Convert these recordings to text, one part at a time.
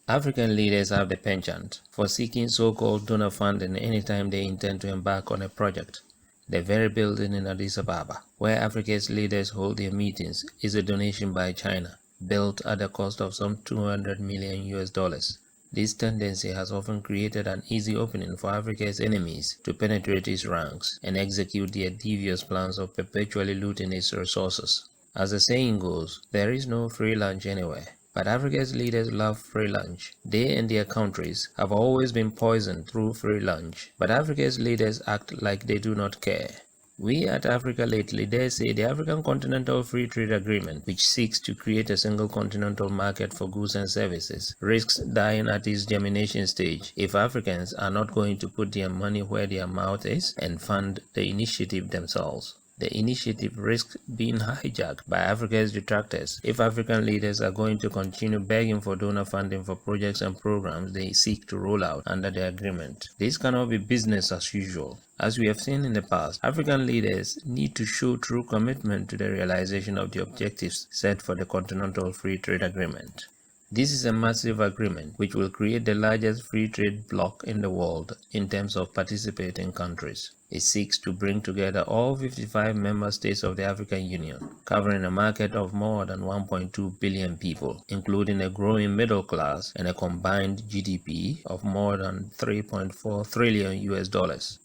African leaders have the penchant for seeking so-called donor funding anytime they intend to embark on a project. The very building in Addis Ababa, where Africa's leaders hold their meetings, is a donation by China, built at the cost of some $200 million. This tendency has often created an easy opening for Africa's enemies to penetrate its ranks and execute their devious plans of perpetually looting its resources. As the saying goes, there is no free lunch anywhere. But Africa's leaders love free lunch. They and their countries have always been poisoned through free lunch. But Africa's leaders act like they do not care. We at Africa Lately dare say the African Continental Free Trade Agreement, which seeks to create a single continental market for goods and services, risks dying at its germination stage if Africans are not going to put their money where their mouth is and fund the initiative themselves. The initiative risks being hijacked by Africa's detractors if African leaders are going to continue begging for donor funding for projects and programs they seek to roll out under the agreement. This cannot be business as usual. As we have seen in the past, African leaders need to show true commitment to the realization of the objectives set for the Continental Free Trade Agreement. This is a massive agreement which will create the largest free trade bloc in the world in terms of participating countries. It seeks to bring together all 55 member states of the African Union, covering a market of more than 1.2 billion people, including a growing middle class and a combined GDP of more than $3.4 trillion.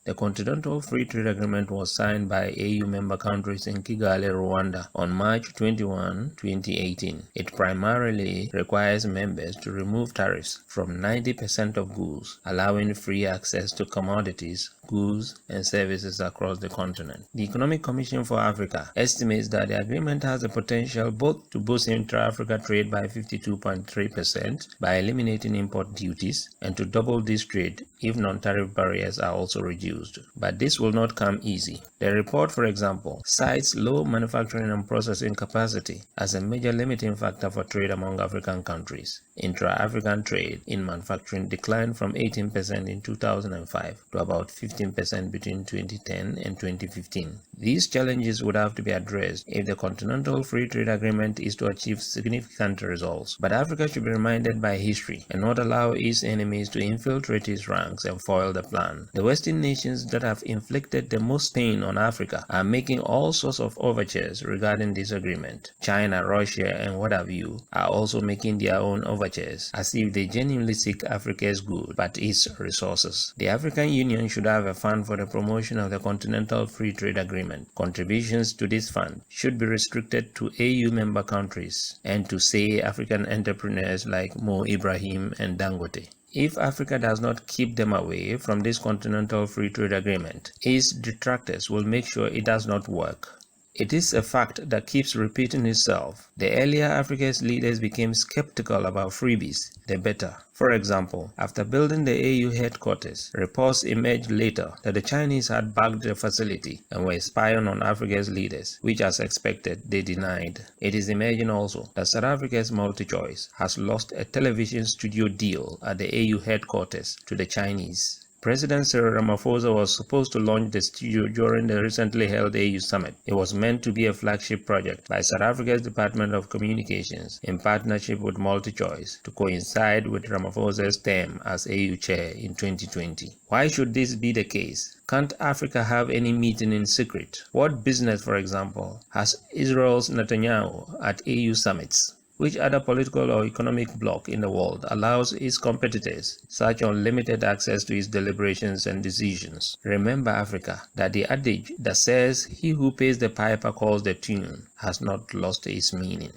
The Continental Free Trade Agreement was signed by AU member countries in Kigali, Rwanda on March 21, 2018. It primarily requires members to remove tariffs from 90% of goods, allowing free access to commodities, goods, and services across the continent. The Economic Commission for Africa estimates that the agreement has the potential both to boost intra-Africa trade by 52.3% by eliminating import duties and to double this trade if non-tariff barriers are also reduced. But this will not come easy. The report, for example, cites low manufacturing and processing capacity as a major limiting factor for trade among African countries. Intra-African trade in manufacturing declined from 18% in 2005 to about 15% between 2010 and 2015. These challenges would have to be addressed if the Continental Free Trade Agreement is to achieve significant results. But Africa should be reminded by history and not allow its enemies to infiltrate its ranks and foil the plan. The Western nations that have inflicted the most pain on Africa are making all sorts of overtures regarding this agreement. China, Russia, and what have you are also making their own overtures as if they genuinely seek Africa's good but its resources. The African Union should have a fund for the promotion of the Continental Free Trade Agreement. Contributions to this fund should be restricted to AU member countries and to, say, African entrepreneurs like Mo Ibrahim and Dangote. If Africa does not keep them away from this Continental Free Trade Agreement, its detractors will make sure it does not work. It is a fact that keeps repeating itself. The earlier Africa's leaders became skeptical about freebies, the better. For example, after building the AU headquarters, reports emerged later that the Chinese had backed the facility and were spying on Africa's leaders, which as expected, they denied. It is emerging also that South Africa's MultiChoice has lost a television studio deal at the AU headquarters to the Chinese. President Cyril Ramaphosa was supposed to launch the studio during the recently held AU summit. It was meant to be a flagship project by South Africa's Department of Communications in partnership with MultiChoice to coincide with Ramaphosa's term as AU chair in 2020. Why should this be the case? Can't Africa have any meeting in secret? What business, for example, has Israel's Netanyahu at AU summits? Which other political or economic bloc in the world allows its competitors such unlimited access to its deliberations and decisions? Remember, Africa, that the adage that says he who pays the piper calls the tune has not lost its meaning.